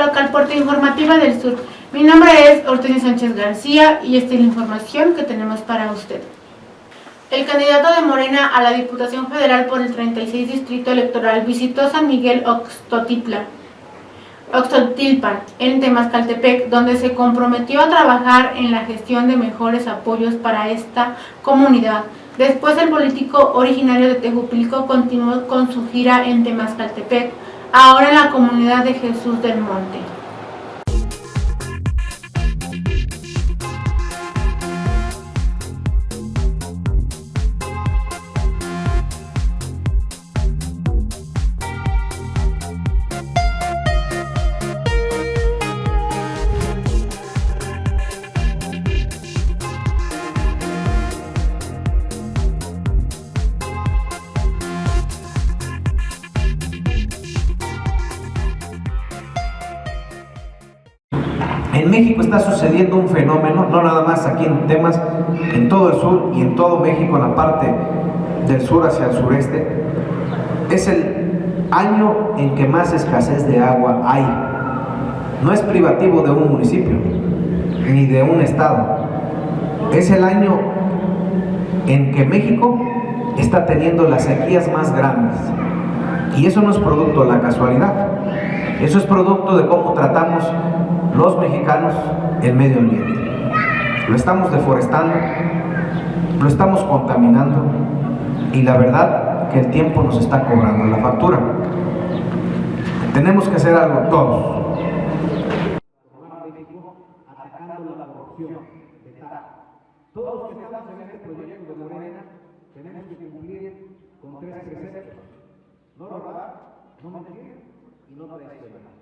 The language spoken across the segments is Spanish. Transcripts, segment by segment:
local Puerta Informativa del Sur. Mi nombre es Hortensia Sánchez García y esta es la información que tenemos para usted. El candidato de Morena a la Diputación Federal por el 36 Distrito Electoral visitó San Miguel Oxtotilpan, en Temascaltepec, donde se comprometió a trabajar en la gestión de mejores apoyos para esta comunidad. Después, el político originario de Tejupilco continuó con su gira en Temascaltepec, ahora en la comunidad de Jesús del Monte. En México está sucediendo un fenómeno, no nada más aquí en Temas, en todo el sur y en todo México, en la parte del sur hacia el sureste. Es el año en que más escasez de agua hay. No es privativo de un municipio, ni de un estado. Es el año en que México está teniendo las sequías más grandes. Y eso no es producto de la casualidad. Eso es producto de cómo tratamos los mexicanos el medio ambiente. Lo estamos deforestando, lo estamos contaminando y la verdad que el tiempo nos está cobrando la factura. Tenemos que hacer algo todos. Atacando la corrupción. Todos los que estamos en este proyecto de Morena tenemos que cumplir con 3 preceptos: no robar, no mentir y no traicionar.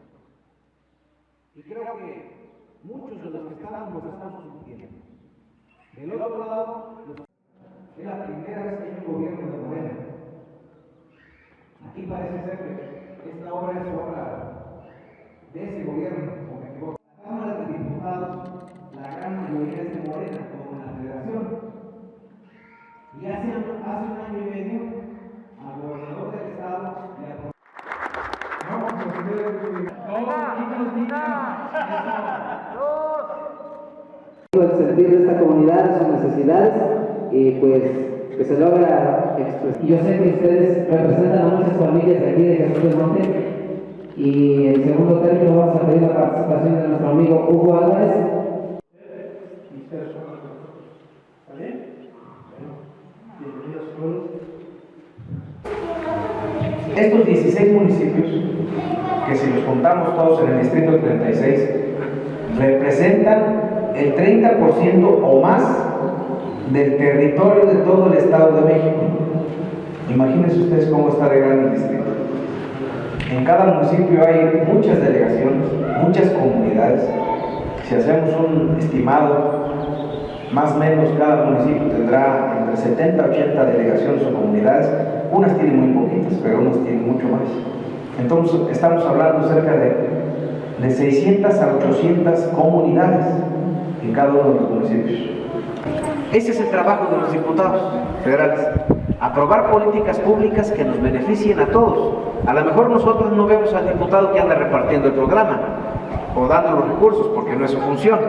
Y creo que muchos de los que estamos los estamos cumpliendo. Del otro lado, es la primera vez que hay un gobierno de Morena. Aquí parece ser que esta obra es obra de ese gobierno, o me equivoco. La Cámara de Diputados, la gran mayoría es de Morena, como en la Federación. Y hace un año y medio, al gobernador del estado le aprobó. El sentir de esta comunidad, sus necesidades, y pues que se logra expresar. Yo sé que ustedes representan a muchas familias de aquí de Jesús del Monte, y en segundo término vamos a pedir la participación de nuestro amigo Hugo Álvarez. Estos 16 municipios, que si los contamos todos en el distrito 36, representan el 30% o más del territorio de todo el Estado de México. Imagínense ustedes cómo está de grande el distrito. En cada municipio hay muchas delegaciones, muchas comunidades. Si hacemos un estimado, más o menos cada municipio tendrá entre 70 a 80 delegaciones o comunidades. Unas tienen muy poquitas, pero unas tienen mucho más. Entonces estamos hablando cerca de 600 a 800 comunidades en cada uno de los municipios. Ese es el trabajo de los diputados federales: aprobar políticas públicas que nos beneficien a todos. A lo mejor nosotros no vemos al diputado que anda repartiendo el programa o dando los recursos, porque no es su función.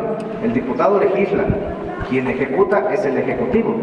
El diputado legisla, quien ejecuta es el ejecutivo.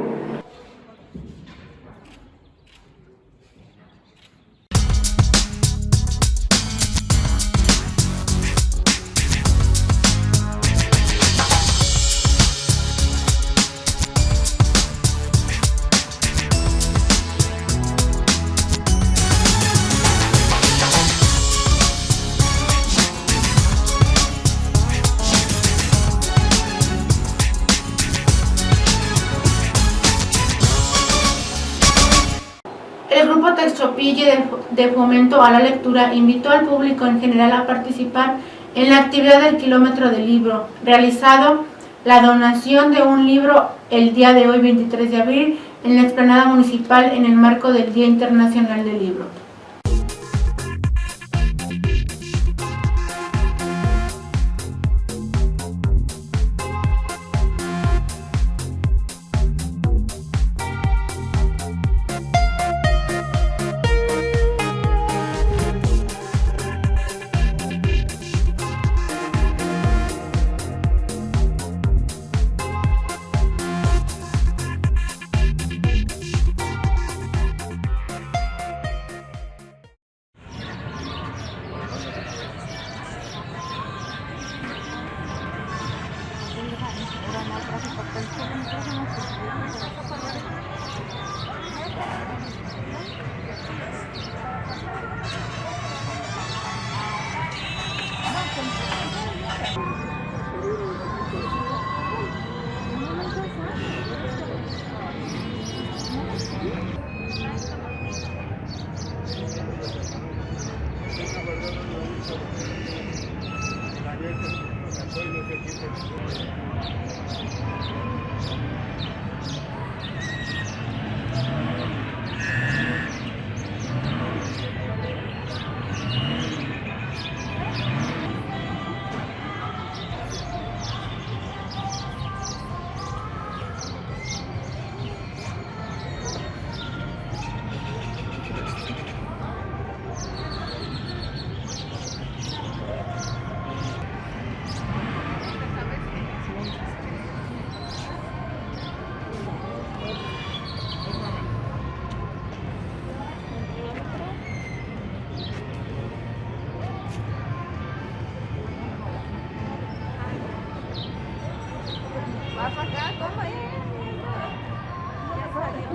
El grupo Textopille de Fomento a la Lectura invitó al público en general a participar en la actividad del Kilómetro del Libro, realizado la donación de un libro el día de hoy, 23 de abril, en la explanada municipal en el marco del Día Internacional del Libro. Vas acá, toma ahí. Ya salió.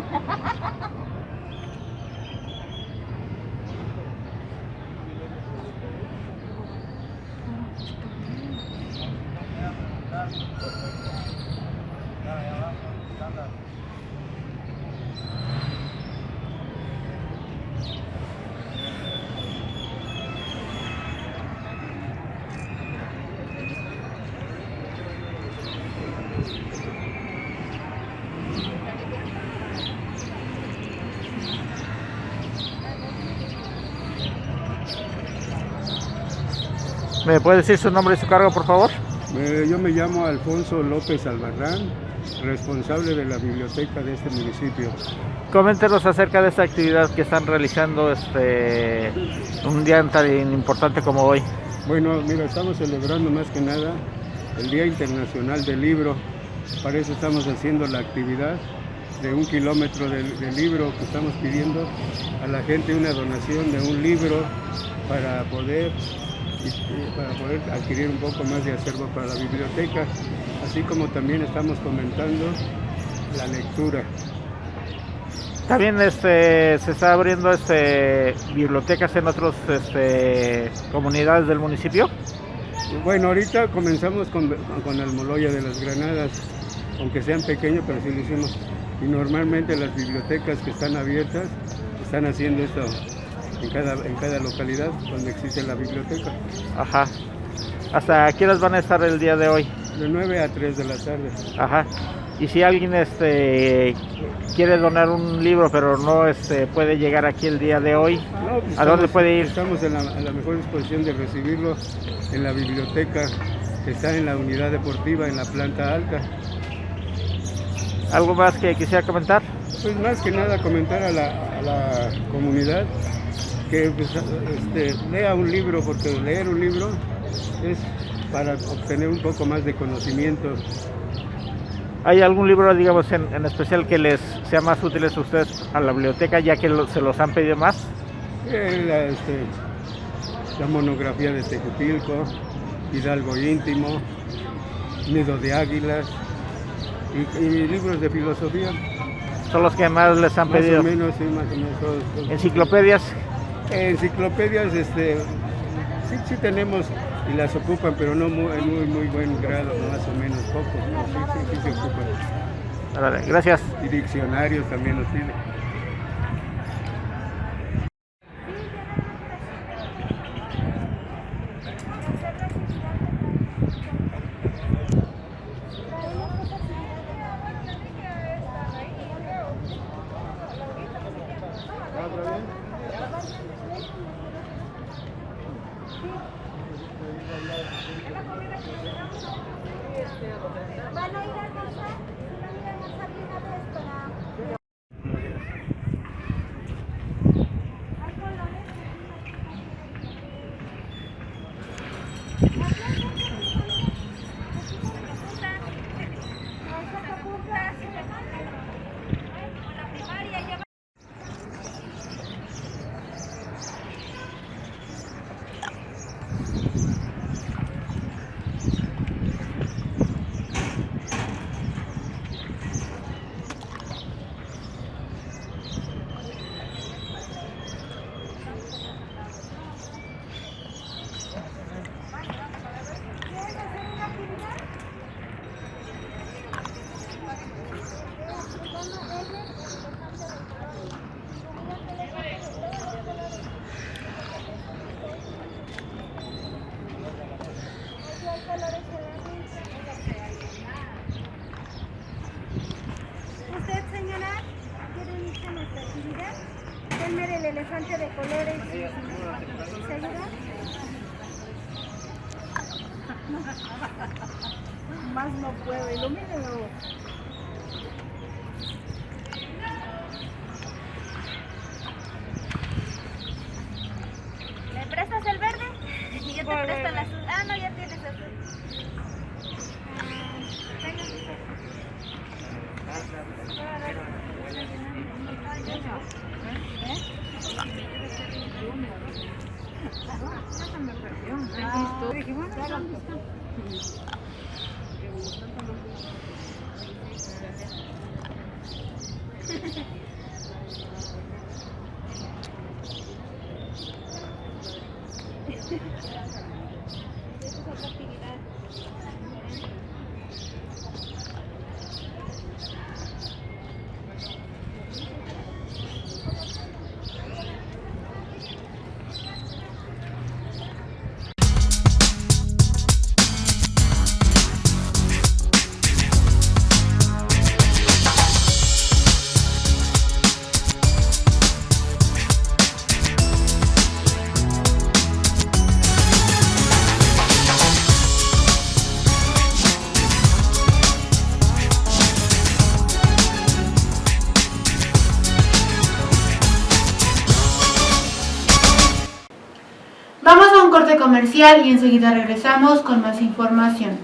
¿Me puede decir su nombre y su cargo, por favor? Yo me llamo Alfonso López Albarrán, responsable de la biblioteca de este municipio. Coméntenos acerca de esta actividad que están realizando un día tan importante como hoy. Bueno, mira, estamos celebrando más que nada el Día Internacional del Libro. Para eso estamos haciendo la actividad de 1 kilómetro de libro, que estamos pidiendo a la gente una donación de un libro para poder adquirir un poco más de acervo para la biblioteca, así como también estamos fomentando la lectura. También se está abriendo bibliotecas en otras comunidades del municipio. Bueno, ahorita comenzamos con Almoloya de las Granadas, aunque sean pequeños, pero sí lo hicimos. Y normalmente las bibliotecas que están abiertas están haciendo esto en cada localidad donde existe la biblioteca. Ajá. ¿Hasta qué horas van a estar el día de hoy? De 9 a 3 de la tarde. Ajá. Y si alguien quiere donar un libro pero no puede llegar aquí el día de hoy, No, pues ¿a dónde puede ir? Estamos en la mejor disposición de recibirlo en la biblioteca que está en la unidad deportiva en la planta alta. ¿Algo más que quisiera comentar? Pues más que nada comentar a la comunidad que pues, lea un libro, porque leer un libro es para obtener un poco más de conocimiento. ¿Hay algún libro, digamos, en especial que les sea más útiles a ustedes a la biblioteca, ya que se los han pedido más? La monografía de Tejupilco, Hidalgo Íntimo, Nido de Águilas y libros de filosofía. Son los que más les han pedido. Más o menos, sí, más o menos todos. ¿Enciclopedias? Enciclopedias, sí tenemos y las ocupan, pero no muy buen grado, más o menos, pocos, no, sí se ocupan. Vale, gracias. Y diccionarios también nos piden. ¿Van a ir a almorzar? ¿Van a ir a almorzar de una vez para...? ¿Hay colones? Elmer, el elefante de colores. ¿Se ayuda? Más no puedo, ilumínelo. ¿Me prestas el verde? Y yo te presto el azul. Ah, no, ya tienes azul. Vamos a un corte comercial y enseguida regresamos con más información.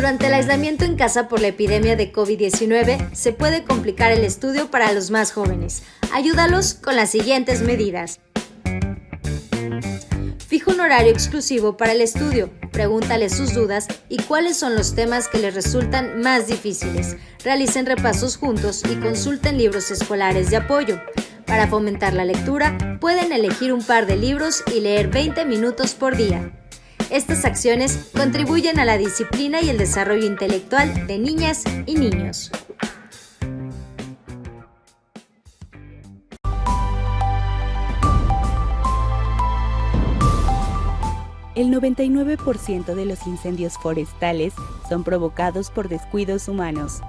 Durante el aislamiento en casa por la epidemia de COVID-19, se puede complicar el estudio para los más jóvenes. Ayúdalos con las siguientes medidas. Fija un horario exclusivo para el estudio, pregúntales sus dudas y cuáles son los temas que les resultan más difíciles. Realicen repasos juntos y consulten libros escolares de apoyo. Para fomentar la lectura, pueden elegir un par de libros y leer 20 minutos por día. Estas acciones contribuyen a la disciplina y el desarrollo intelectual de niñas y niños. El 99% de los incendios forestales son provocados por descuidos humanos.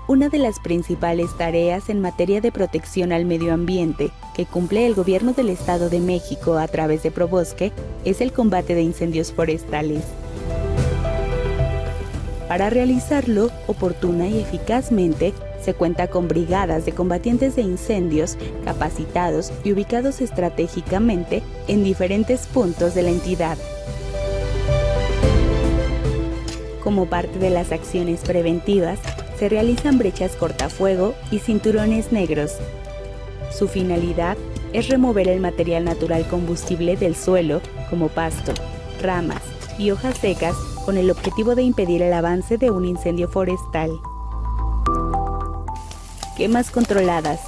Una de las principales tareas en materia de protección al medio ambiente que cumple el Gobierno del Estado de México a través de Probosque es el combate de incendios forestales. Para realizarlo oportuna y eficazmente, se cuenta con brigadas de combatientes de incendios capacitados y ubicados estratégicamente en diferentes puntos de la entidad. Como parte de las acciones preventivas, se realizan brechas cortafuego y cinturones negros. Su finalidad es remover el material natural combustible del suelo, como pasto, ramas y hojas secas, con el objetivo de impedir el avance de un incendio forestal. Quemas controladas.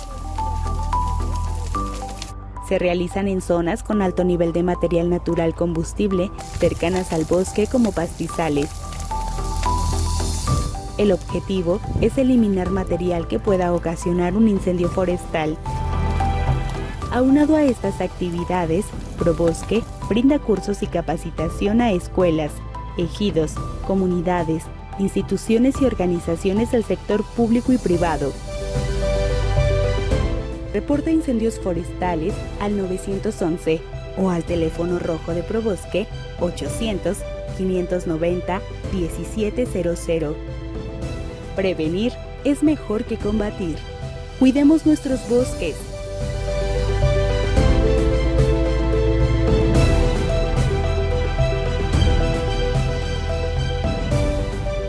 Se realizan en zonas con alto nivel de material natural combustible, cercanas al bosque como pastizales. El objetivo es eliminar material que pueda ocasionar un incendio forestal. Aunado a estas actividades, Probosque brinda cursos y capacitación a escuelas, ejidos, comunidades, instituciones y organizaciones del sector público y privado. Reporta incendios forestales al 911 o al teléfono rojo de Probosque 800-590-1700. Prevenir es mejor que combatir. Cuidemos nuestros bosques.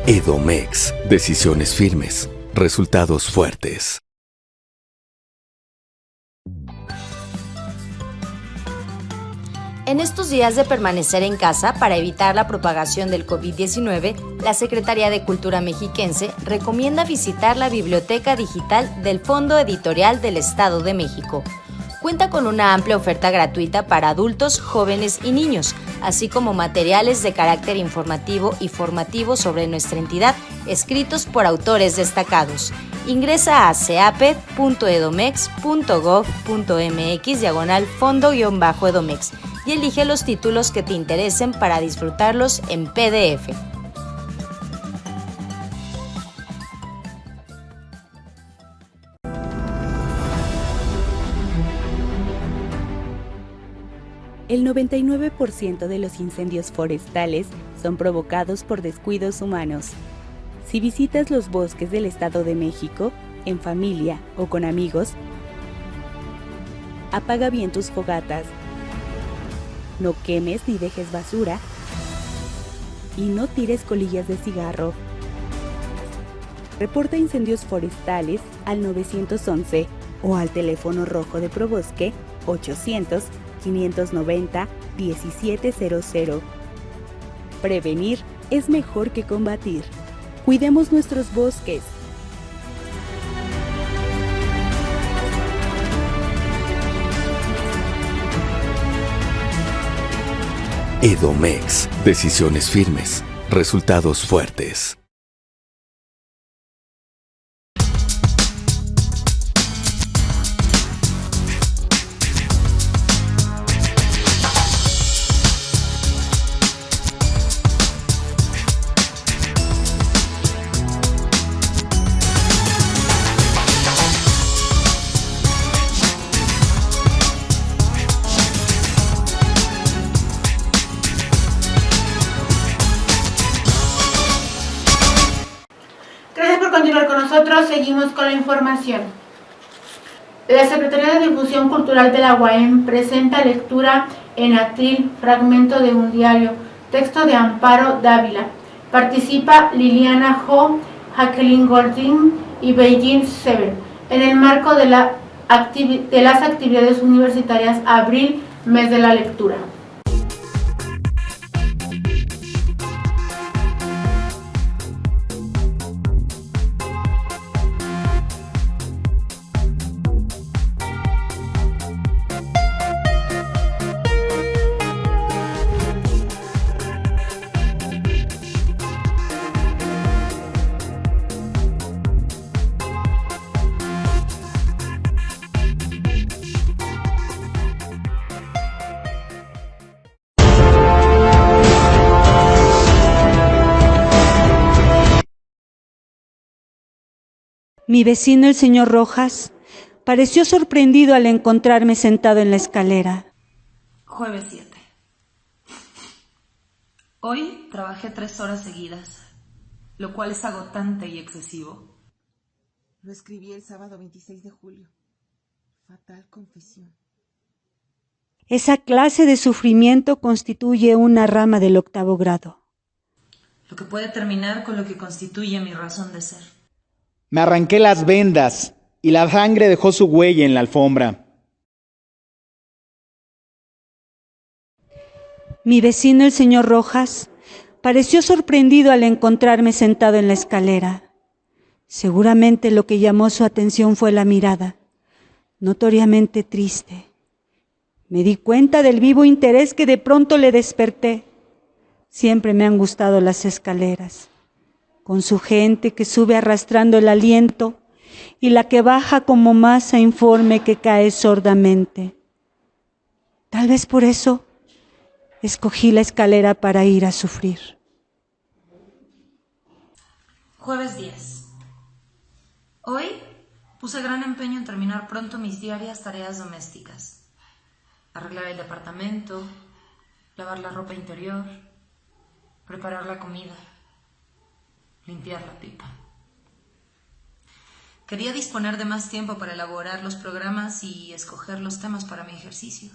Edomex, decisiones firmes, resultados fuertes. En estos días de permanecer en casa para evitar la propagación del COVID-19, la Secretaría de Cultura mexiquense recomienda visitar la Biblioteca Digital del Fondo Editorial del Estado de México. Cuenta con una amplia oferta gratuita para adultos, jóvenes y niños, así como materiales de carácter informativo y formativo sobre nuestra entidad, escritos por autores destacados. Ingresa a ceaped.edomex.gov.mx/fondo-edomex y elige los títulos que te interesen para disfrutarlos en PDF. El 99% de los incendios forestales son provocados por descuidos humanos. Si visitas los bosques del Estado de México, en familia o con amigos, apaga bien tus fogatas. No quemes ni dejes basura y no tires colillas de cigarro. Reporta incendios forestales al 911 o al teléfono rojo de Probosque 800-590-1700. Prevenir es mejor que combatir. Cuidemos nuestros bosques. Edomex, decisiones firmes, resultados fuertes. Continuar con nosotros, seguimos con la información. La Secretaría de Difusión Cultural de la UAM presenta lectura en atril, fragmento de un diario, texto de Amparo Dávila. Participa Liliana Ho, Jacqueline Golding y Beijing Sever en el marco de las actividades universitarias Abril, mes de la lectura. Mi vecino, el señor Rojas, pareció sorprendido al encontrarme sentado en la escalera. Jueves 7. Hoy trabajé 3 horas seguidas. lo cual es agotante y excesivo. Lo escribí el sábado 26 de julio. Fatal confesión. Esa clase de sufrimiento constituye una rama del 8º grado. Lo que puede terminar con lo que constituye mi razón de ser. Me arranqué las vendas y la sangre dejó su huella en la alfombra. Mi vecino, el señor Rojas, pareció sorprendido al encontrarme sentado en la escalera. Seguramente lo que llamó su atención fue la mirada, notoriamente triste. Me di cuenta del vivo interés que de pronto le desperté. Siempre me han gustado las escaleras, con su gente que sube arrastrando el aliento y la que baja como masa informe que cae sordamente. Tal vez por eso escogí la escalera para ir a sufrir. Jueves 10. Hoy puse gran empeño en terminar pronto mis diarias tareas domésticas. Arreglar el departamento, lavar la ropa interior, preparar la comida, limpiar la pipa. Quería disponer de más tiempo para elaborar los programas y escoger los temas para mi ejercicio.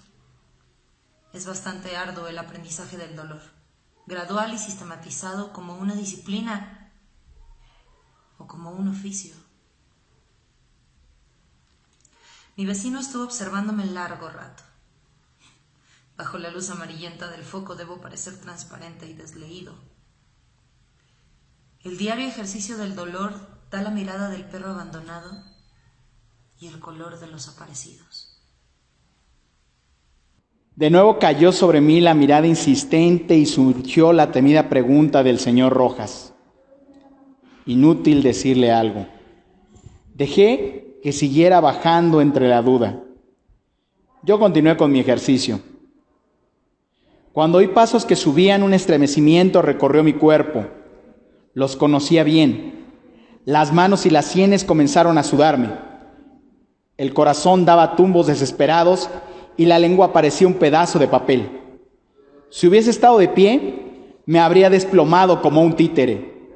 Es bastante arduo el aprendizaje del dolor, gradual y sistematizado como una disciplina o como un oficio. Mi vecino estuvo observándome largo rato. Bajo la luz amarillenta del foco debo parecer transparente y desleído. El diario ejercicio del dolor da la mirada del perro abandonado y el color de los aparecidos. De nuevo cayó sobre mí la mirada insistente y surgió la temida pregunta del señor Rojas. Inútil decirle algo. Dejé que siguiera bajando entre la duda. Yo continué con mi ejercicio. Cuando oí pasos que subían, un estremecimiento recorrió mi cuerpo. Los conocía bien. Las manos y las sienes comenzaron a sudarme. El corazón daba tumbos desesperados y la lengua parecía un pedazo de papel. Si hubiese estado de pie, me habría desplomado como un títere.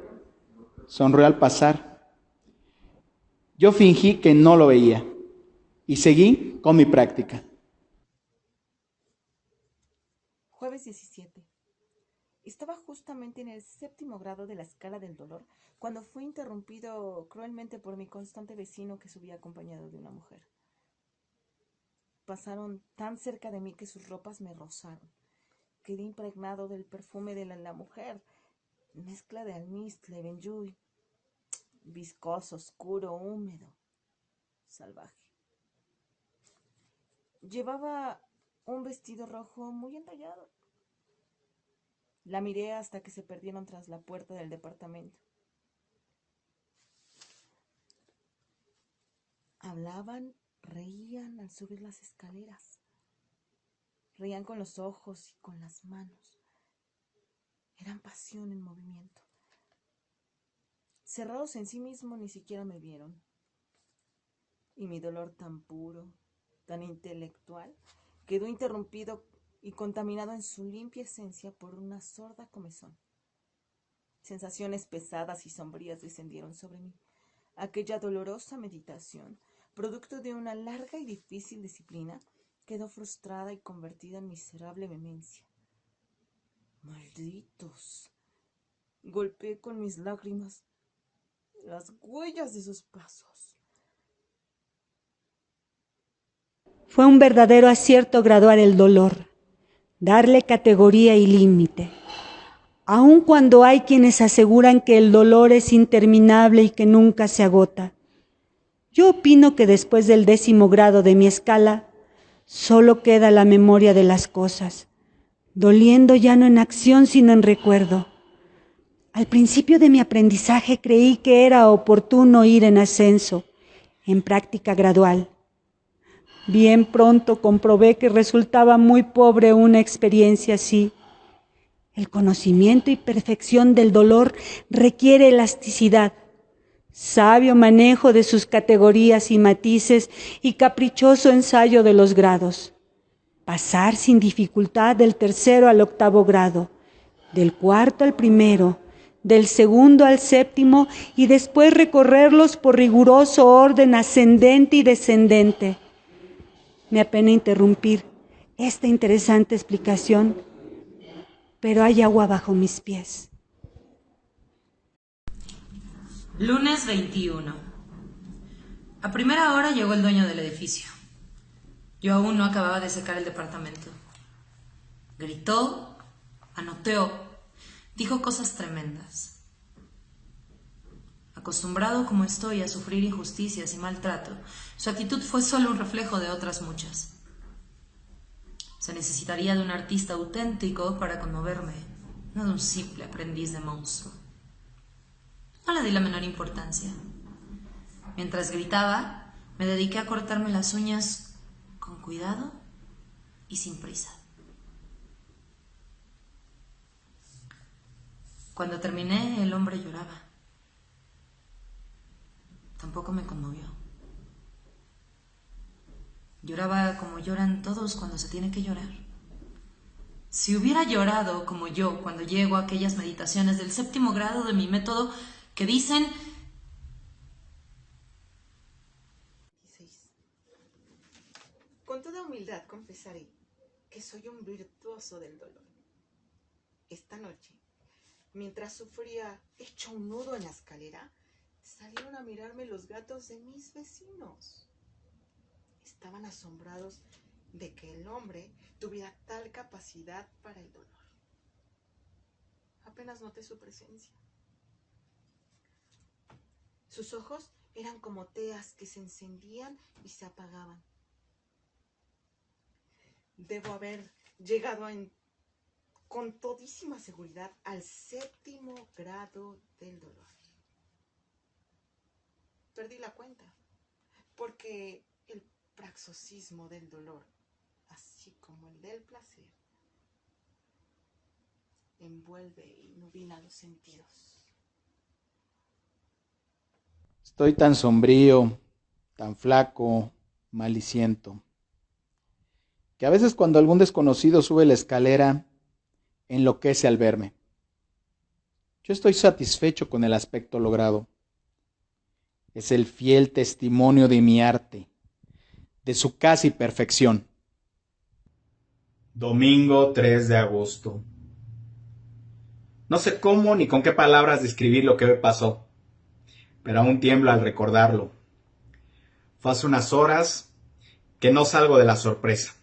Sonrió al pasar. Yo fingí que no lo veía y seguí con mi práctica. Jueves 17. Estaba justamente en el 7º grado de la escala del dolor cuando fui interrumpido cruelmente por mi constante vecino que subía acompañado de una mujer. Pasaron tan cerca de mí que sus ropas me rozaron. Quedé impregnado del perfume de la mujer, mezcla de almizcle, benjuy, viscoso, oscuro, húmedo, salvaje. Llevaba un vestido rojo muy entallado. La miré hasta que se perdieron tras la puerta del departamento. Hablaban, reían al subir las escaleras. Reían con los ojos y con las manos. Eran pasión en movimiento. Cerrados en sí mismos, ni siquiera me vieron. Y mi dolor tan puro, tan intelectual, quedó interrumpido y contaminado en su limpia esencia por una sorda comezón. Sensaciones pesadas y sombrías descendieron sobre mí. Aquella dolorosa meditación, producto de una larga y difícil disciplina, quedó frustrada y convertida en miserable vehemencia. ¡Malditos! Golpeé con mis lágrimas las huellas de sus pasos. Fue un verdadero acierto graduar el dolor, darle categoría y límite. Aun cuando hay quienes aseguran que el dolor es interminable y que nunca se agota. Yo opino que después del 10º grado de mi escala, solo queda la memoria de las cosas, doliendo ya no en acción sino en recuerdo. Al principio de mi aprendizaje creí que era oportuno ir en ascenso, en práctica gradual. Bien pronto comprobé que resultaba muy pobre una experiencia así. El conocimiento y perfección del dolor requiere elasticidad, sabio manejo de sus categorías y matices y caprichoso ensayo de los grados. Pasar sin dificultad del 3º al 8º grado, del 4º al 1º, del segundo al séptimo, y después recorrerlos por riguroso orden ascendente y descendente. Me apena interrumpir esta interesante explicación, pero hay agua bajo mis pies. Lunes 21. A primera hora llegó el dueño del edificio. Yo aún no acababa de secar el departamento. Gritó, anoteó, dijo cosas tremendas. Acostumbrado como estoy a sufrir injusticias y maltrato, su actitud fue solo un reflejo de otras muchas. Se necesitaría de un artista auténtico para conmoverme, no de un simple aprendiz de monstruo. No le di la menor importancia. Mientras gritaba, me dediqué a cortarme las uñas con cuidado y sin prisa. Cuando terminé, el hombre lloraba. Tampoco me conmovió. Lloraba como lloran todos cuando se tiene que llorar. Si hubiera llorado como yo cuando llego a aquellas meditaciones del 7º grado de mi método que dicen... Con toda humildad confesaré que soy un virtuoso del dolor. Esta noche, mientras sufría hecho un nudo en la escalera, salieron a mirarme los gatos de mis vecinos. Estaban asombrados de que el hombre tuviera tal capacidad para el dolor. Apenas noté su presencia. Sus ojos eran como teas que se encendían y se apagaban. Debo haber llegado con todísima seguridad al 7º grado del dolor. Perdí la cuenta, porque el paroxismo del dolor, así como el del placer, envuelve y nubila los sentidos. Estoy tan sombrío, tan flaco, maliciento, que a veces cuando algún desconocido sube la escalera, enloquece al verme. Yo estoy satisfecho con el aspecto logrado. Es el fiel testimonio de mi arte, de su casi perfección. Domingo 3 de agosto. No sé cómo ni con qué palabras describir lo que me pasó, pero aún tiemblo al recordarlo. Fue hace unas horas que no salgo de la sorpresa.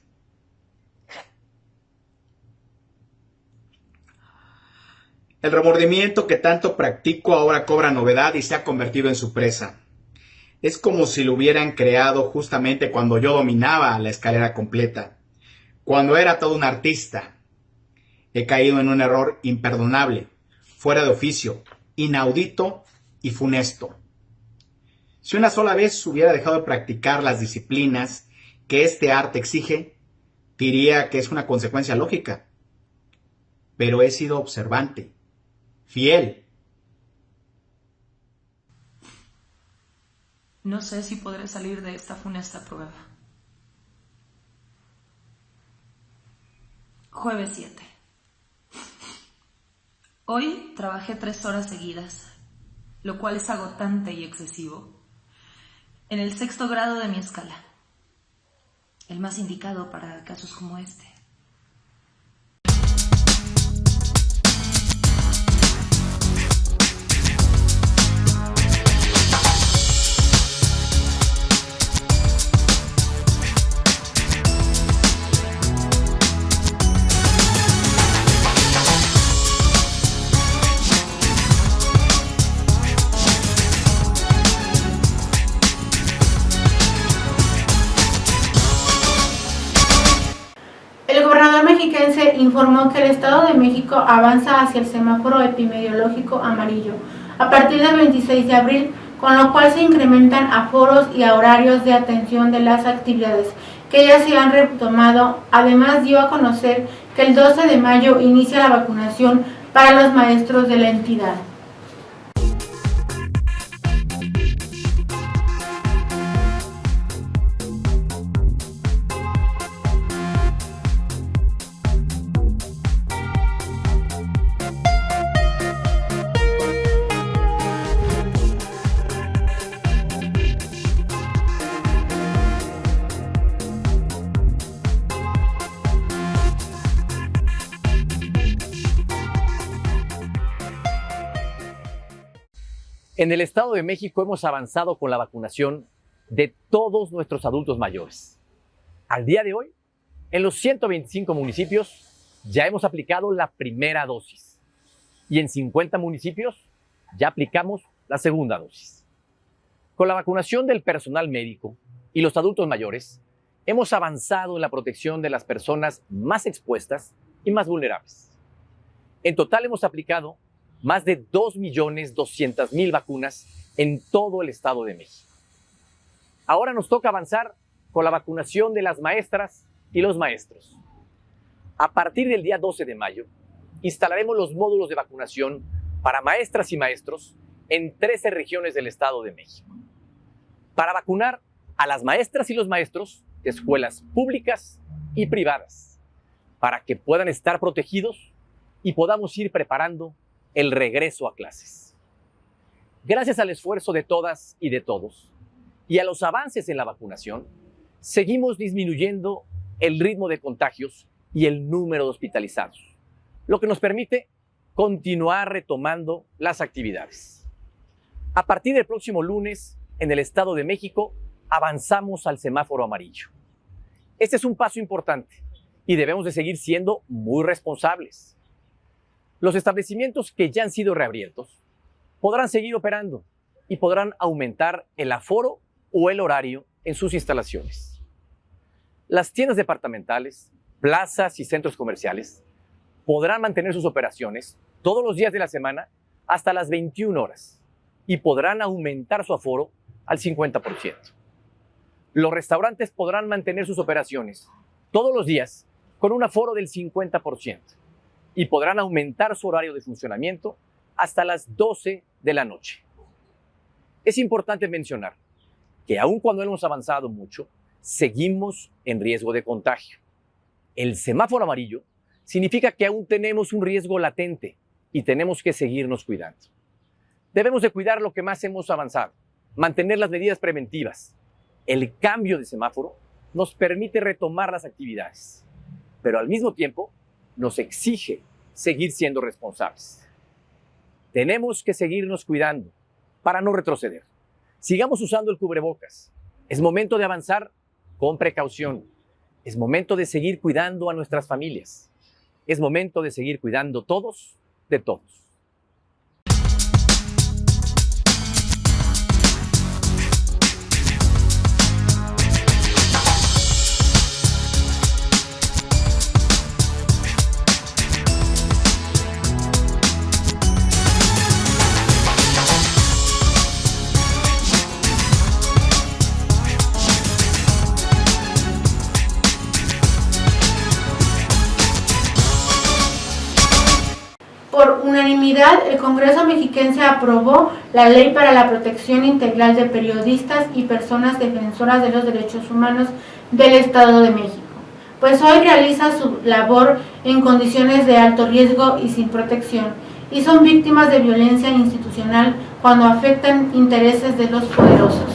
El remordimiento que tanto practico ahora cobra novedad y se ha convertido en su presa. Es como si lo hubieran creado justamente cuando yo dominaba la escalera completa, cuando era todo un artista. He caído en un error imperdonable, fuera de oficio, inaudito y funesto. Si una sola vez hubiera dejado de practicar las disciplinas que este arte exige, diría que es una consecuencia lógica. Pero he sido observante, fiel. No sé si podré salir de esta funesta prueba. Jueves 7. Hoy trabajé 3 horas seguidas, lo cual es agotante y excesivo, en el 6º grado de mi escala, el más indicado para casos como este. Informó que el Estado de México avanza hacia el semáforo epidemiológico amarillo a partir del 26 de abril, con lo cual se incrementan aforos y horarios de atención de las actividades que ya se han retomado. Además, dio a conocer que el 12 de mayo inicia la vacunación para los maestros de la entidad. En el Estado de México hemos avanzado con la vacunación de todos nuestros adultos mayores. Al día de hoy, en los 125 municipios ya hemos aplicado la primera dosis y en 50 municipios ya aplicamos la segunda dosis. Con la vacunación del personal médico y los adultos mayores, hemos avanzado en la protección de las personas más expuestas y más vulnerables. En total hemos aplicado más de 2.200.000 vacunas en todo el Estado de México. Ahora nos toca avanzar con la vacunación de las maestras y los maestros. A partir del día 12 de mayo, instalaremos los módulos de vacunación para maestras y maestros en 13 regiones del Estado de México. Para vacunar a las maestras y los maestros de escuelas públicas y privadas, para que puedan estar protegidos y podamos ir preparando el regreso a clases. Gracias al esfuerzo de todas y de todos y a los avances en la vacunación, seguimos disminuyendo el ritmo de contagios y el número de hospitalizados, lo que nos permite continuar retomando las actividades. A partir del próximo lunes, en el Estado de México, avanzamos al semáforo amarillo. Este es un paso importante y debemos de seguir siendo muy responsables. Los establecimientos que ya han sido reabiertos podrán seguir operando y podrán aumentar el aforo o el horario en sus instalaciones. Las tiendas departamentales, plazas y centros comerciales podrán mantener sus operaciones todos los días de la semana hasta las 21 horas y podrán aumentar su aforo al 50%. Los restaurantes podrán mantener sus operaciones todos los días con un aforo del 50% y podrán aumentar su horario de funcionamiento hasta las 12 de la noche. Es importante mencionar que aun cuando hemos avanzado mucho, seguimos en riesgo de contagio. El semáforo amarillo significa que aún tenemos un riesgo latente y tenemos que seguirnos cuidando. Debemos de cuidar lo que más hemos avanzado, mantener las medidas preventivas. El cambio de semáforo nos permite retomar las actividades, pero al mismo tiempo nos exige seguir siendo responsables. Tenemos que seguirnos cuidando para no retroceder. Sigamos usando el cubrebocas. Es momento de avanzar con precaución. Es momento de seguir cuidando a nuestras familias. Es momento de seguir cuidando todos de todos. Por unanimidad, el Congreso mexiquense aprobó la Ley para la Protección Integral de Periodistas y Personas Defensoras de los Derechos Humanos del Estado de México, pues hoy realiza su labor en condiciones de alto riesgo y sin protección, y son víctimas de violencia institucional cuando afectan intereses de los poderosos.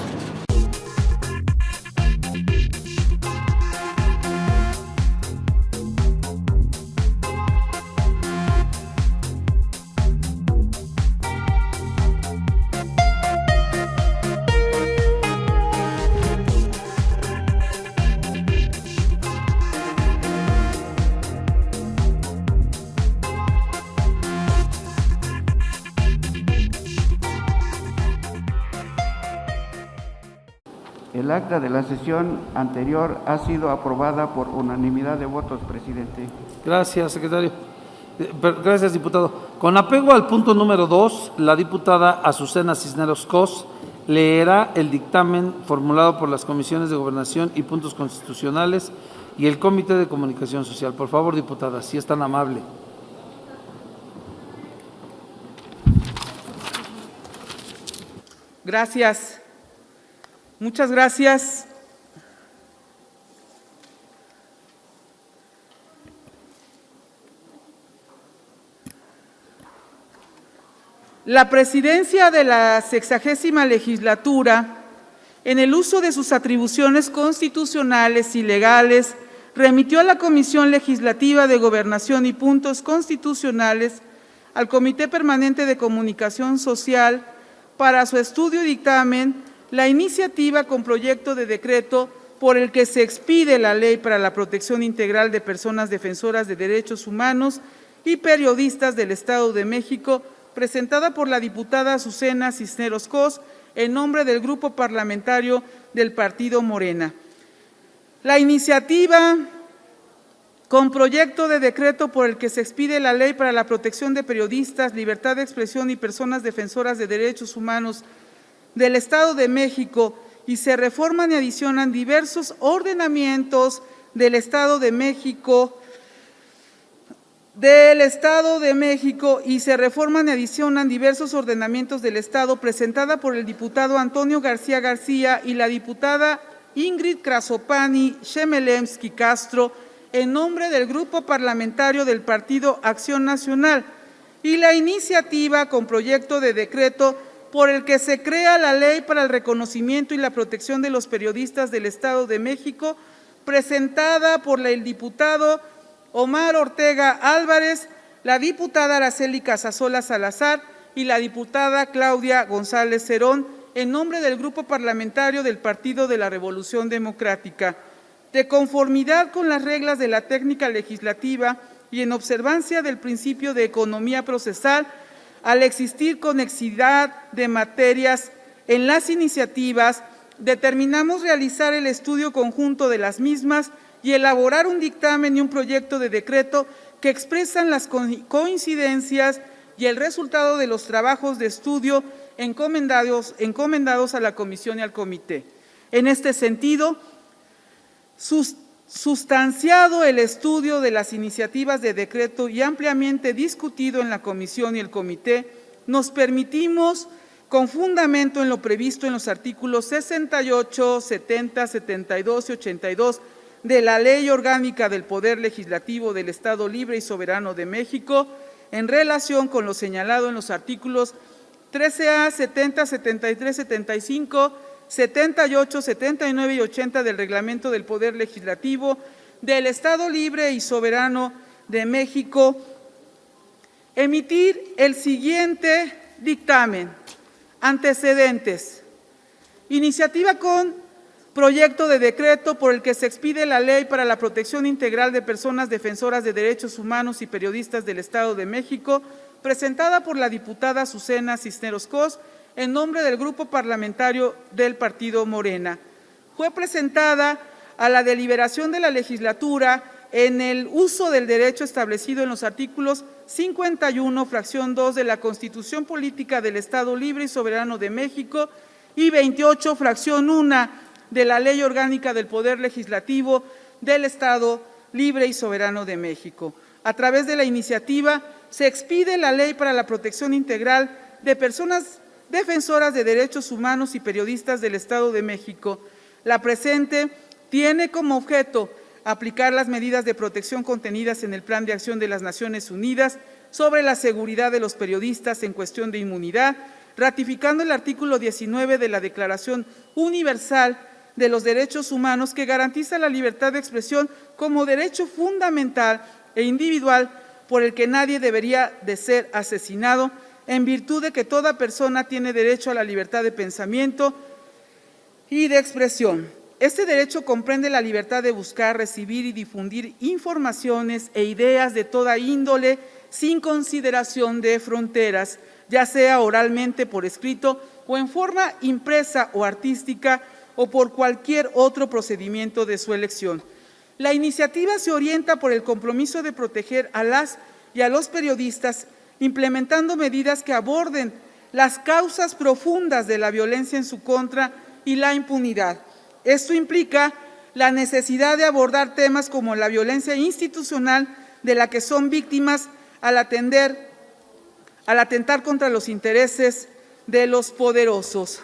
El acta de la sesión anterior ha sido aprobada por unanimidad de votos, presidente. Gracias, secretario. Gracias, diputado. Con apego al punto número 2, la diputada Azucena Cisneros Cos leerá el dictamen formulado por las comisiones de Gobernación y Puntos Constitucionales y el Comité de Comunicación Social. Por favor, diputada, si es tan amable. Gracias. Muchas gracias. La presidencia de la 60ª legislatura, en el uso de sus atribuciones constitucionales y legales, remitió a la Comisión Legislativa de Gobernación y Puntos Constitucionales, al Comité Permanente de Comunicación Social, para su estudio y dictamen la iniciativa con proyecto de decreto por el que se expide la Ley para la Protección Integral de Personas Defensoras de Derechos Humanos y Periodistas del Estado de México, presentada por la diputada Azucena Cisneros Cos, en nombre del Grupo Parlamentario del Partido Morena. La iniciativa con proyecto de decreto por el que se expide la Ley para la Protección de Periodistas, Libertad de Expresión y Personas Defensoras de Derechos Humanos del Estado de México y se reforman y adicionan diversos ordenamientos del Estado de México y se reforman y adicionan diversos ordenamientos del Estado, presentada por el diputado Antonio García García y la diputada Ingrid Krasopani Shemelemsky Castro, en nombre del Grupo Parlamentario del Partido Acción Nacional, y la iniciativa con proyecto de decreto por el que se crea la Ley para el Reconocimiento y la Protección de los Periodistas del Estado de México, presentada por el diputado Omar Ortega Álvarez, la diputada Araceli Casasola Salazar y la diputada Claudia González Cerón, en nombre del Grupo Parlamentario del Partido de la Revolución Democrática. De conformidad con las reglas de la técnica legislativa y en observancia del principio de economía procesal, al existir conexidad de materias en las iniciativas, determinamos realizar el estudio conjunto de las mismas y elaborar un dictamen y un proyecto de decreto que expresan las coincidencias y el resultado de los trabajos de estudio encomendados a la Comisión y al Comité. En este sentido, sustanciado el estudio de las iniciativas de decreto y ampliamente discutido en la Comisión y el Comité, nos permitimos, con fundamento en lo previsto en los artículos 68, 70, 72 y 82 de la Ley Orgánica del Poder Legislativo del Estado Libre y Soberano de México, en relación con lo señalado en los artículos 13A, 70, 73, 75, 78, 79 y 80 del Reglamento del Poder Legislativo del Estado Libre y Soberano de México, emitir el siguiente dictamen. Antecedentes. Iniciativa con proyecto de decreto por el que se expide la Ley para la Protección Integral de Personas Defensoras de Derechos Humanos y Periodistas del Estado de México, presentada por la diputada Azucena Cisneros Cos, en nombre del Grupo Parlamentario del Partido Morena. Fue presentada a la deliberación de la legislatura en el uso del derecho establecido en los artículos 51, fracción 2 de la Constitución Política del Estado Libre y Soberano de México y 28, fracción 1 de la Ley Orgánica del Poder Legislativo del Estado Libre y Soberano de México. A través de la iniciativa se expide la Ley para la Protección Integral de Personas Defensoras de Derechos Humanos y Periodistas del Estado de México. La presente tiene como objeto aplicar las medidas de protección contenidas en el Plan de Acción de las Naciones Unidas sobre la seguridad de los periodistas en cuestión de inmunidad, ratificando el artículo 19 de la Declaración Universal de los Derechos Humanos, que garantiza la libertad de expresión como derecho fundamental e individual por el que nadie debería de ser asesinado, en virtud de que toda persona tiene derecho a la libertad de pensamiento y de expresión. Este derecho comprende la libertad de buscar, recibir y difundir informaciones e ideas de toda índole sin consideración de fronteras, ya sea oralmente, por escrito o en forma impresa o artística o por cualquier otro procedimiento de su elección. La iniciativa se orienta por el compromiso de proteger a las y a los periodistas, implementando medidas que aborden las causas profundas de la violencia en su contra y la impunidad. Esto implica la necesidad de abordar temas como la violencia institucional de la que son víctimas al atentar contra los intereses de los poderosos.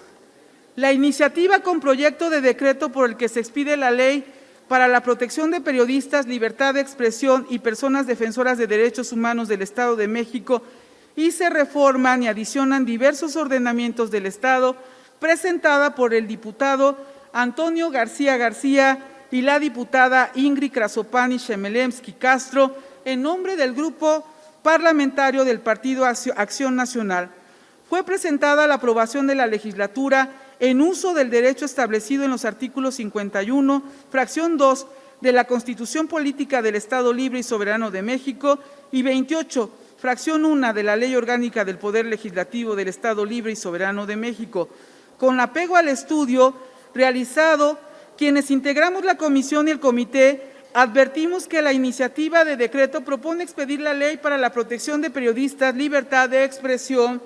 La iniciativa con proyecto de decreto por el que se expide la Ley para la Protección de Periodistas, Libertad de Expresión y Personas Defensoras de Derechos Humanos del Estado de México y se reforman y adicionan diversos ordenamientos del Estado, presentada por el diputado Antonio García García y la diputada Ingrid Krasopani Shemelemsky Castro, en nombre del Grupo Parlamentario del Partido Acción Nacional. Fue presentada la aprobación de la legislatura en uso del derecho establecido en los artículos 51, fracción 2 de la Constitución Política del Estado Libre y Soberano de México y 28, fracción 1 de la Ley Orgánica del Poder Legislativo del Estado Libre y Soberano de México. Con apego al estudio realizado, quienes integramos la comisión y el comité, advertimos que la iniciativa de decreto propone expedir la ley para la protección de periodistas, libertad de expresión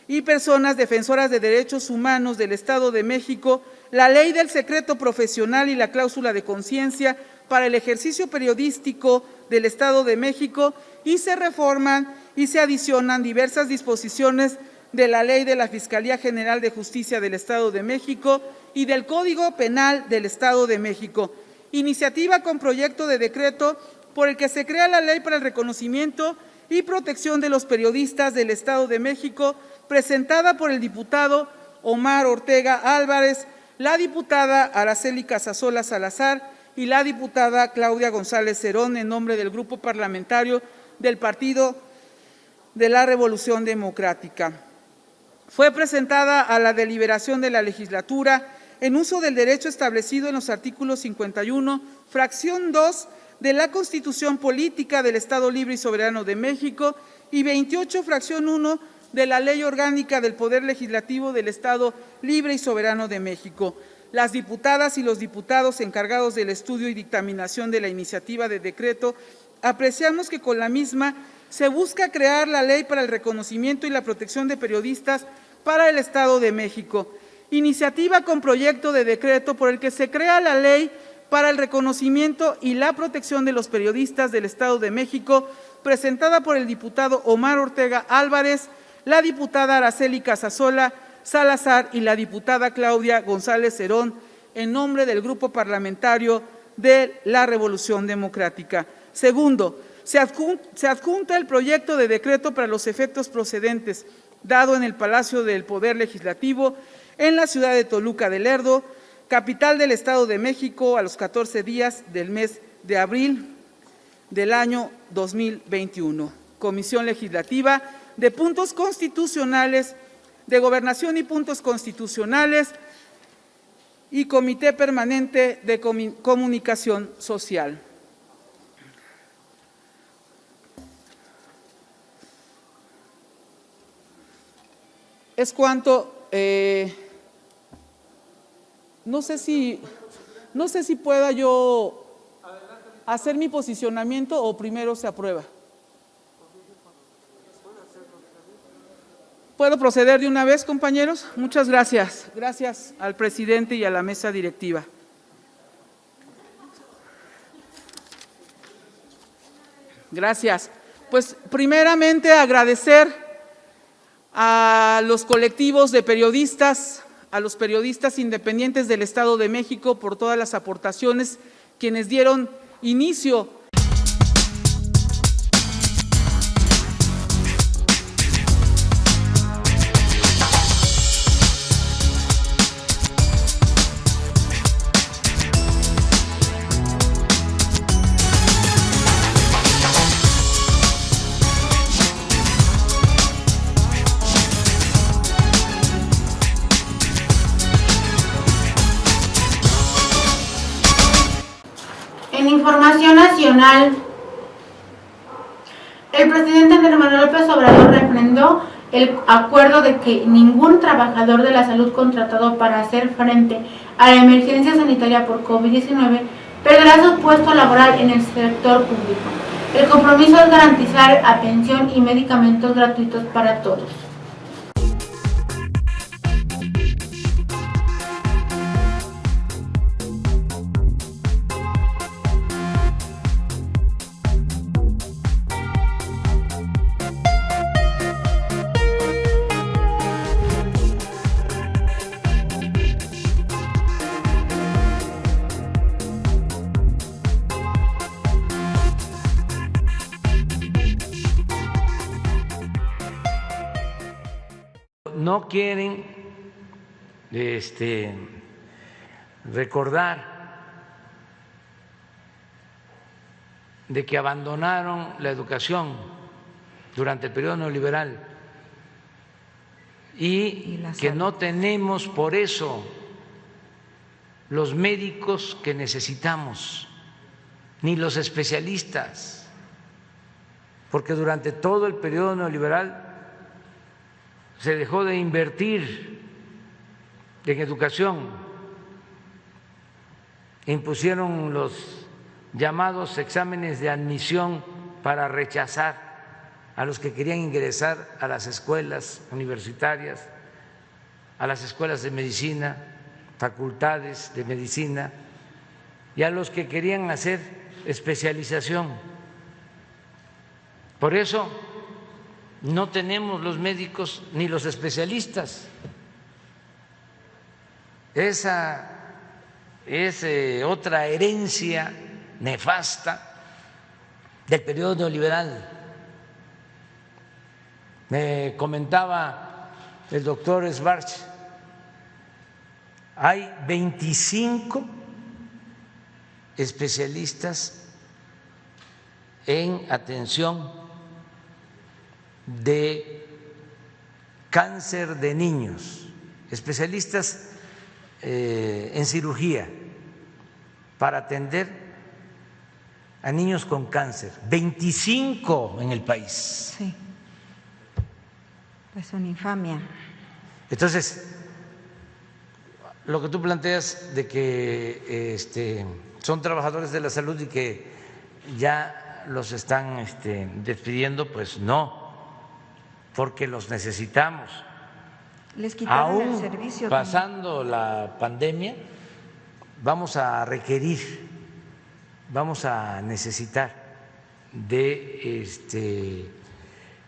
y personas defensoras de derechos humanos del Estado de México, la ley del secreto profesional y la cláusula de conciencia para el ejercicio periodístico del Estado de México, y se reforman y se adicionan diversas disposiciones de la Ley de la Fiscalía General de Justicia del Estado de México y del Código Penal del Estado de México. Iniciativa con proyecto de decreto por el que se crea la Ley para el reconocimiento y protección de los periodistas del Estado de México, presentada por el diputado Omar Ortega Álvarez, la diputada Araceli Casasola Salazar y la diputada Claudia González Cerón, en nombre del Grupo Parlamentario del Partido de la Revolución Democrática. Fue presentada a la deliberación de la legislatura en uso del derecho establecido en los artículos 51, fracción 2 de la Constitución Política del Estado Libre y Soberano de México y 28, fracción 1 de la Ley Orgánica del Poder Legislativo del Estado Libre y Soberano de México. Las diputadas y los diputados encargados del estudio y dictaminación de la iniciativa de decreto apreciamos que con la misma se busca crear la ley para el reconocimiento y la protección de periodistas para el Estado de México. Iniciativa con proyecto de decreto por el que se crea la ley para el reconocimiento y la protección de los periodistas del Estado de México, presentada por el diputado Omar Ortega Álvarez, la diputada Araceli Casasola Salazar y la diputada Claudia González Cerón, en nombre del Grupo Parlamentario de la Revolución Democrática. Segundo, se adjunta el proyecto de decreto para los efectos procedentes, dado en el Palacio del Poder Legislativo, en la ciudad de Toluca de Lerdo, capital del Estado de México, a los 14 días del mes de abril del año 2021. Comisión Legislativa de Puntos Constitucionales, de Gobernación y Puntos Constitucionales y Comité Permanente de Comunicación Social. Es cuanto, no sé si pueda yo hacer mi posicionamiento o primero se aprueba. ¿Puedo proceder de una vez, compañeros? Muchas gracias. Gracias al presidente y a la mesa directiva. Gracias. Pues primeramente agradecer a los colectivos de periodistas, a los periodistas independientes del Estado de México por todas las aportaciones, quienes dieron inicio . En información nacional, el presidente Andrés Manuel López Obrador refrendó el acuerdo de que ningún trabajador de la salud contratado para hacer frente a la emergencia sanitaria por COVID-19 perderá su puesto laboral en el sector público. El compromiso es garantizar atención y medicamentos gratuitos para todos. No quieren recordar de que abandonaron la educación durante el periodo neoliberal y que no tenemos por eso los médicos que necesitamos, ni los especialistas, porque durante todo el periodo neoliberal se dejó de invertir en educación, impusieron los llamados exámenes de admisión para rechazar a los que querían ingresar a las escuelas universitarias, a las escuelas de medicina, facultades de medicina, y a los que querían hacer especialización. Por eso no tenemos los médicos ni los especialistas. Esa es otra herencia nefasta del periodo neoliberal. Me comentaba el doctor Schwartz, hay 25 especialistas en atención de cáncer de niños, especialistas en cirugía para atender a niños con cáncer, 25 en el país. Sí, es una infamia. Entonces, lo que tú planteas de que son trabajadores de la salud y que ya los están despidiendo, pues no, porque los necesitamos. Les quitaron Aún el servicio. pasando la pandemia, vamos a requerir, vamos a necesitar de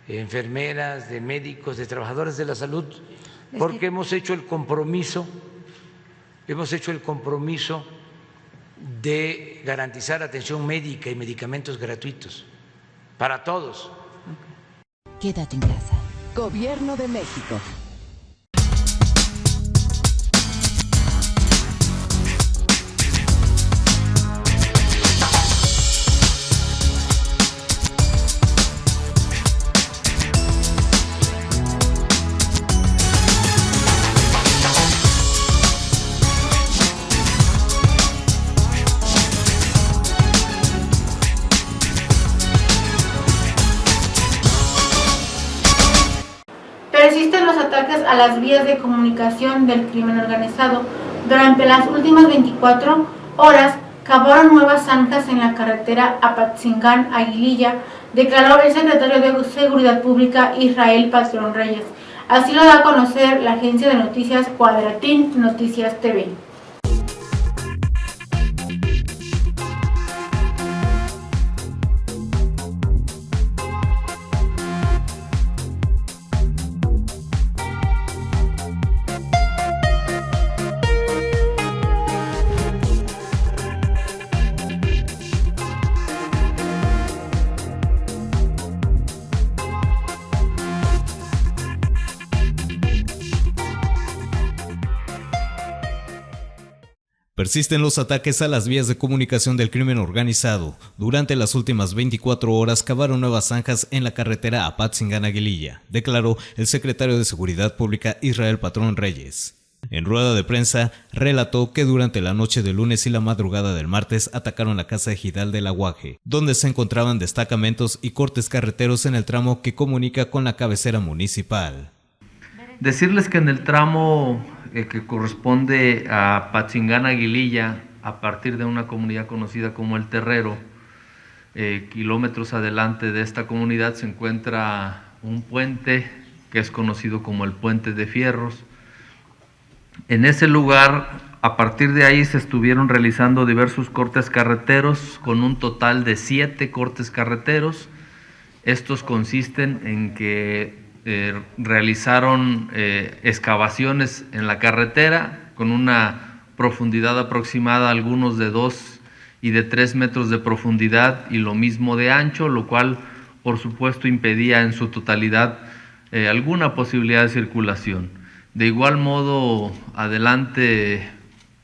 enfermeras, de médicos, de trabajadores de la salud, porque hemos hecho el compromiso de garantizar atención médica y medicamentos gratuitos para todos. Quédate en casa. Gobierno de México. Persisten los ataques a las vías de comunicación del crimen organizado. Durante las últimas 24 horas cavaron nuevas zanjas en la carretera Apatzingán-Aguililla, declaró el secretario de Seguridad Pública Israel Patrón Reyes. Así lo da a conocer la agencia de noticias Cuadratín Noticias TV. Persisten los ataques a las vías de comunicación del crimen organizado. Durante las últimas 24 horas cavaron nuevas zanjas en la carretera Apatzingán-Aguililla, declaró el secretario de Seguridad Pública Israel Patrón Reyes. En rueda de prensa, relató que durante la noche del lunes y la madrugada del martes atacaron la casa ejidal del Aguaje, donde se encontraban destacamentos y cortes carreteros en el tramo que comunica con la cabecera municipal. Decirles que en el tramo que corresponde a Apatzingán-Aguililla, a partir de una comunidad conocida como El Terrero, kilómetros adelante de esta comunidad se encuentra un puente que es conocido como el Puente de Fierros. En ese lugar, a partir de ahí se estuvieron realizando diversos cortes carreteros con un total de 7 cortes carreteros. Estos consisten en que realizaron excavaciones en la carretera con una profundidad aproximada, algunos de 2 y de 3 metros de profundidad y lo mismo de ancho, lo cual por supuesto impedía en su totalidad alguna posibilidad de circulación. De igual modo, adelante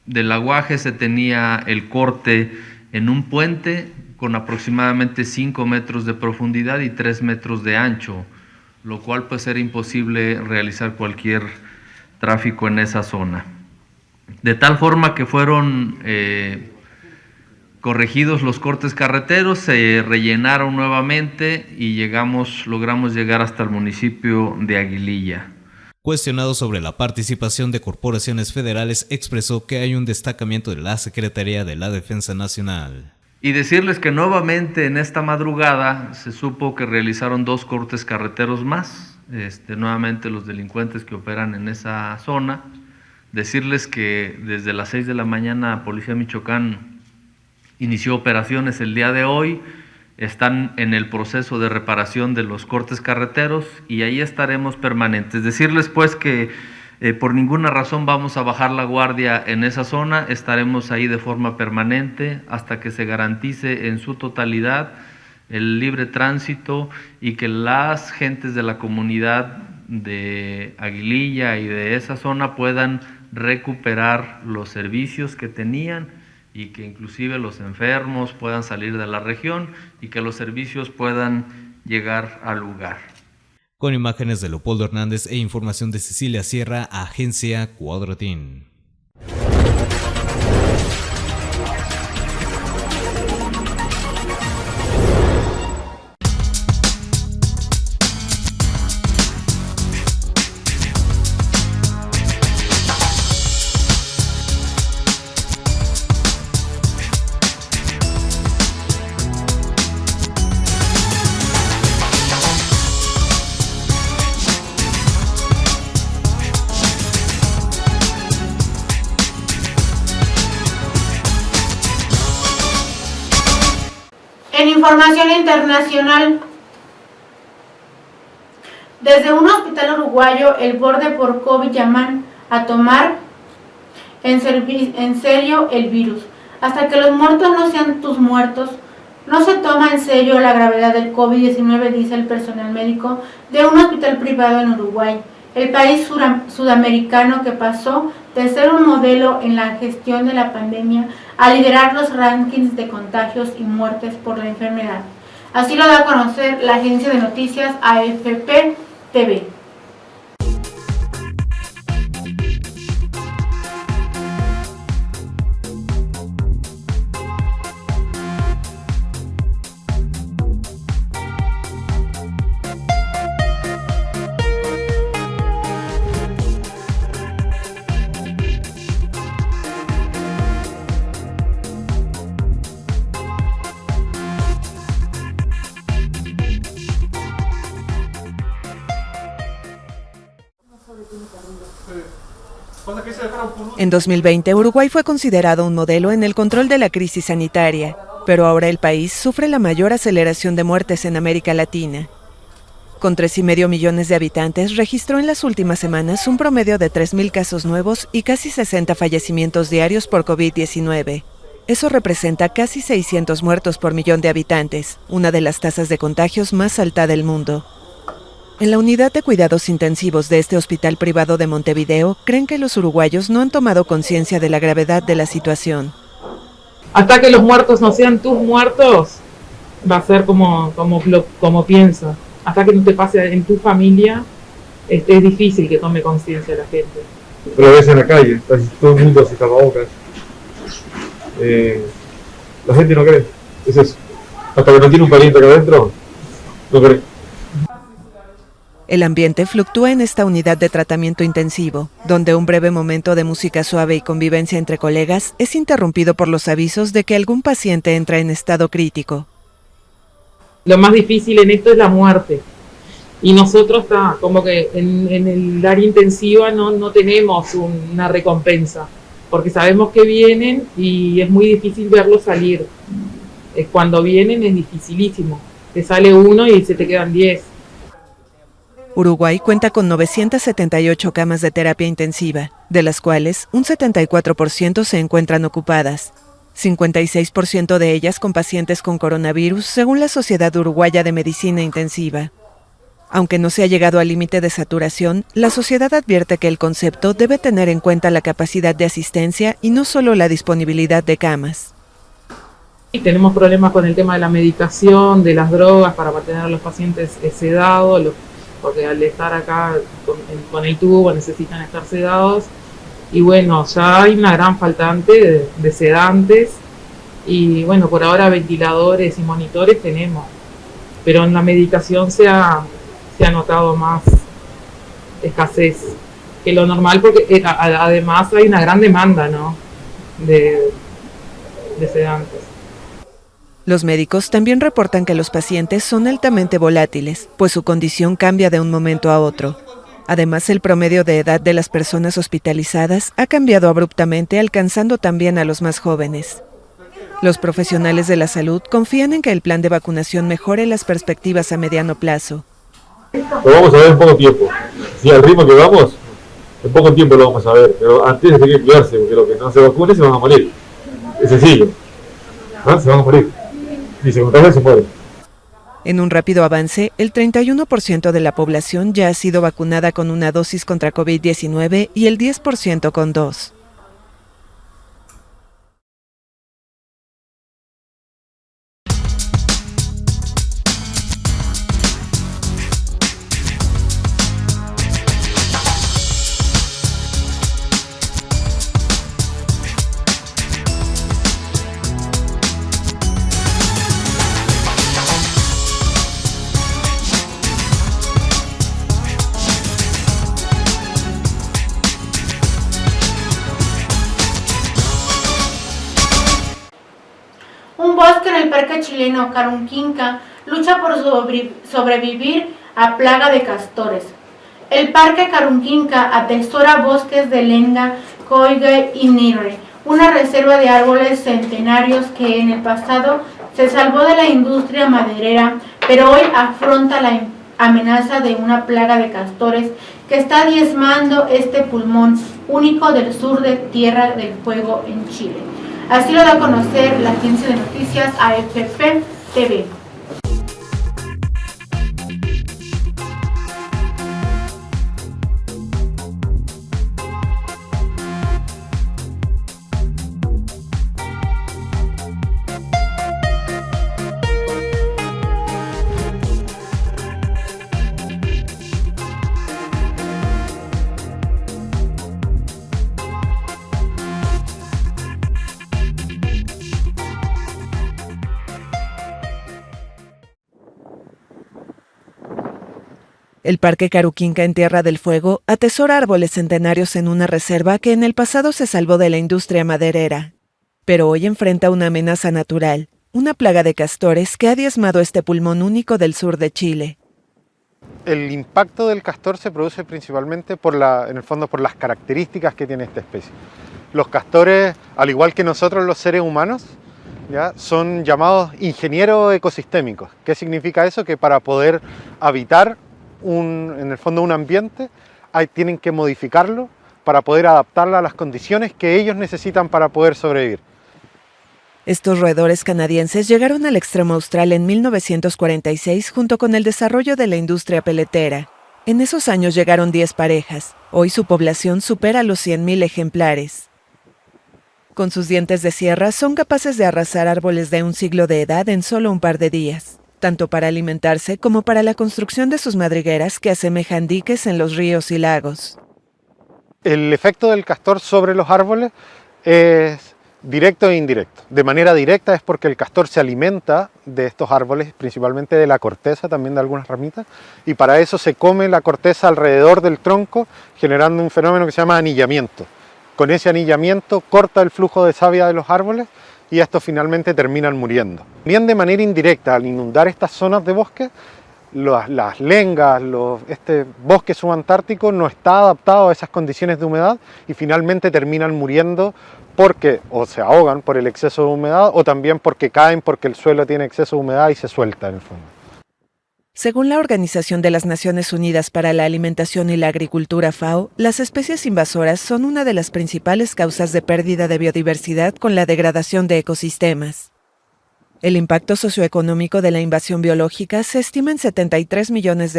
del Aguaje se tenía el corte en un puente con aproximadamente 5 metros de profundidad y 3 metros de ancho, lo cual pues era imposible realizar cualquier tráfico en esa zona. De tal forma que fueron corregidos los cortes carreteros, se rellenaron nuevamente y logramos llegar hasta el municipio de Aguililla. Cuestionado sobre la participación de corporaciones federales, expresó que hay un destacamento de la Secretaría de la Defensa Nacional. Y decirles que nuevamente en esta madrugada se supo que realizaron 2 cortes carreteros más, nuevamente los delincuentes que operan en esa zona. Decirles que desde las 6 de la mañana Policía Michoacán inició operaciones el día de hoy, están en el proceso de reparación de los cortes carreteros y ahí estaremos permanentes. Decirles pues que por ninguna razón vamos a bajar la guardia en esa zona, estaremos ahí de forma permanente hasta que se garantice en su totalidad el libre tránsito y que las gentes de la comunidad de Aguililla y de esa zona puedan recuperar los servicios que tenían y que inclusive los enfermos puedan salir de la región y que los servicios puedan llegar al lugar. Con imágenes de Leopoldo Hernández e información de Cecilia Sierra, Agencia Cuadratín. En información internacional, desde un hospital uruguayo, el borde por COVID llaman a tomar en serio el virus. Hasta que los muertos no sean tus muertos, no se toma en serio la gravedad del COVID-19, dice el personal médico de un hospital privado en Uruguay, el país sudamericano que pasó de ser un modelo en la gestión de la pandemia a liderar los rankings de contagios y muertes por la enfermedad. Así lo da a conocer la agencia de noticias AFP TV. En 2020, Uruguay fue considerado un modelo en el control de la crisis sanitaria, pero ahora el país sufre la mayor aceleración de muertes en América Latina. Con 3,5 millones de habitantes, registró en las últimas semanas un promedio de 3.000 casos nuevos y casi 60 fallecimientos diarios por COVID-19. Eso representa casi 600 muertos por millón de habitantes, una de las tasas de contagios más alta del mundo. En la unidad de cuidados intensivos de este hospital privado de Montevideo, creen que los uruguayos no han tomado conciencia de la gravedad de la situación. Hasta que los muertos no sean tus muertos, va a ser como pienso. Hasta que no te pase en tu familia, es difícil que tome conciencia la gente. Lo ves en la calle, casi todo el mundo se tapabocas. La gente no cree, es eso. Hasta que no tiene un pariente acá adentro, no cree. El ambiente fluctúa en esta unidad de tratamiento intensivo, donde un breve momento de música suave y convivencia entre colegas es interrumpido por los avisos de que algún paciente entra en estado crítico. Lo más difícil en esto es la muerte. Y nosotros como que en el área intensiva no tenemos una recompensa, porque sabemos que vienen y es muy difícil verlos salir. Cuando vienen es dificilísimo. Te sale uno y se te quedan 10. Uruguay cuenta con 978 camas de terapia intensiva, de las cuales un 74% se encuentran ocupadas. 56% de ellas con pacientes con coronavirus, según la Sociedad Uruguaya de Medicina Intensiva. Aunque no se ha llegado al límite de saturación, la sociedad advierte que el concepto debe tener en cuenta la capacidad de asistencia y no solo la disponibilidad de camas. Y tenemos problemas con el tema de la medicación, de las drogas para mantener a los pacientes sedados, porque al estar acá con el tubo necesitan estar sedados. Y bueno, ya hay una gran faltante de sedantes y bueno, por ahora ventiladores y monitores tenemos, pero en la medicación se ha notado más escasez que lo normal, porque además hay una gran demanda, ¿no?, de sedantes. Los médicos también reportan que los pacientes son altamente volátiles, pues su condición cambia de un momento a otro. Además, el promedio de edad de las personas hospitalizadas ha cambiado abruptamente, alcanzando también a los más jóvenes. Los profesionales de la salud confían en que el plan de vacunación mejore las perspectivas a mediano plazo. Lo vamos a ver en poco tiempo. Si al ritmo que vamos, en poco tiempo lo vamos a ver. Pero antes hay que cuidarse, porque los que no se vacunen se van a morir. Es sencillo. ¿Ah? Se van a morir. Y se contagian, se mueren. En un rápido avance, el 31% de la población ya ha sido vacunada con una dosis contra COVID-19 y el 10% con 2. Un bosque en el parque chileno Carunquinca lucha por sobrevivir a plaga de castores. El parque Carunquinca atesora bosques de lenga, coigüe y nirre, una reserva de árboles centenarios que en el pasado se salvó de la industria maderera, pero hoy afronta la amenaza de una plaga de castores que está diezmando este pulmón único del sur de Tierra del Fuego en Chile. Así lo da a conocer la agencia de noticias AFP TV. El Parque Carunquinca en Tierra del Fuego atesora árboles centenarios en una reserva que en el pasado se salvó de la industria maderera, pero hoy enfrenta una amenaza natural, una plaga de castores que ha diezmado este pulmón único del sur de Chile. El impacto del castor se produce principalmente en el fondo por las características que tiene esta especie. Los castores, al igual que nosotros los seres humanos, ¿ya?, son llamados ingenieros ecosistémicos. ¿Qué significa eso? Que para poder habitar en el fondo un ambiente, tienen que modificarlo para poder adaptarlo a las condiciones que ellos necesitan para poder sobrevivir. Estos roedores canadienses llegaron al extremo austral en 1946 junto con el desarrollo de la industria peletera. En esos años llegaron 10 parejas. Hoy su población supera los 100.000 ejemplares. Con sus dientes de sierra son capaces de arrasar árboles de un siglo de edad en solo un par de días, tanto para alimentarse como para la construcción de sus madrigueras que asemejan diques en los ríos y lagos. El efecto del castor sobre los árboles es directo e indirecto. De manera directa es porque el castor se alimenta de estos árboles, principalmente de la corteza, también de algunas ramitas, y para eso se come la corteza alrededor del tronco, generando un fenómeno que se llama anillamiento. Con ese anillamiento corta el flujo de savia de los árboles y estos finalmente terminan muriendo. Bien, de manera indirecta, al inundar estas zonas de bosque, las lengas, este bosque subantártico no está adaptado a esas condiciones de humedad y finalmente terminan muriendo porque o se ahogan por el exceso de humedad o también porque caen porque el suelo tiene exceso de humedad y se suelta en el fondo. Según la Organización de las Naciones Unidas para la Alimentación y la Agricultura FAO, las especies invasoras son una de las principales causas de pérdida de biodiversidad con la degradación de ecosistemas. El impacto socioeconómico de la invasión biológica se estima en $73 millones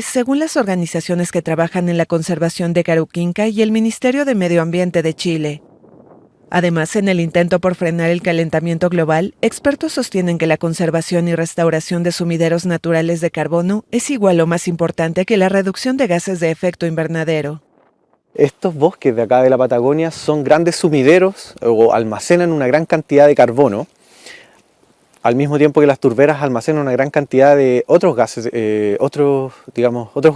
según las organizaciones que trabajan en la conservación de Carunquinca y el Ministerio de Medio Ambiente de Chile. Además, en el intento por frenar el calentamiento global, expertos sostienen que la conservación y restauración de sumideros naturales de carbono es igual o más importante que la reducción de gases de efecto invernadero. Estos bosques de acá de la Patagonia son grandes sumideros o almacenan una gran cantidad de carbono, al mismo tiempo que las turberas almacenan una gran cantidad de otros gases, otros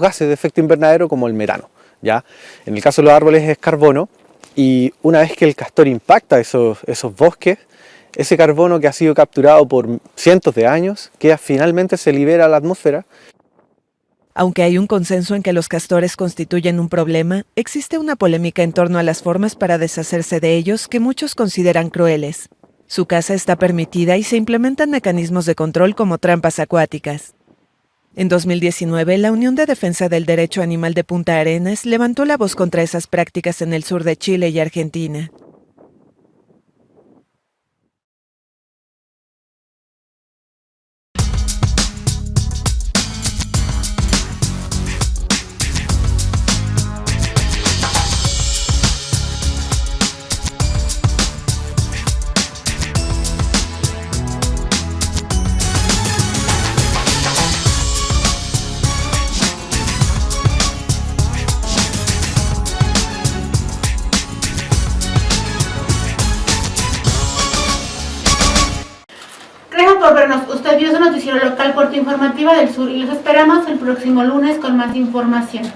gases de efecto invernadero como el metano, ¿ya? En el caso de los árboles es carbono, y una vez que el castor impacta esos bosques, ese carbono que ha sido capturado por cientos de años, que finalmente se libera a la atmósfera. Aunque hay un consenso en que los castores constituyen un problema, existe una polémica en torno a las formas para deshacerse de ellos que muchos consideran crueles. Su caza está permitida y se implementan mecanismos de control como trampas acuáticas. En 2019, la Unión de Defensa del Derecho Animal de Punta Arenas levantó la voz contra esas prácticas en el sur de Chile y Argentina. Por vernos, usted vio su noticiero local Puerto Informativa del Sur y los esperamos el próximo lunes con más información.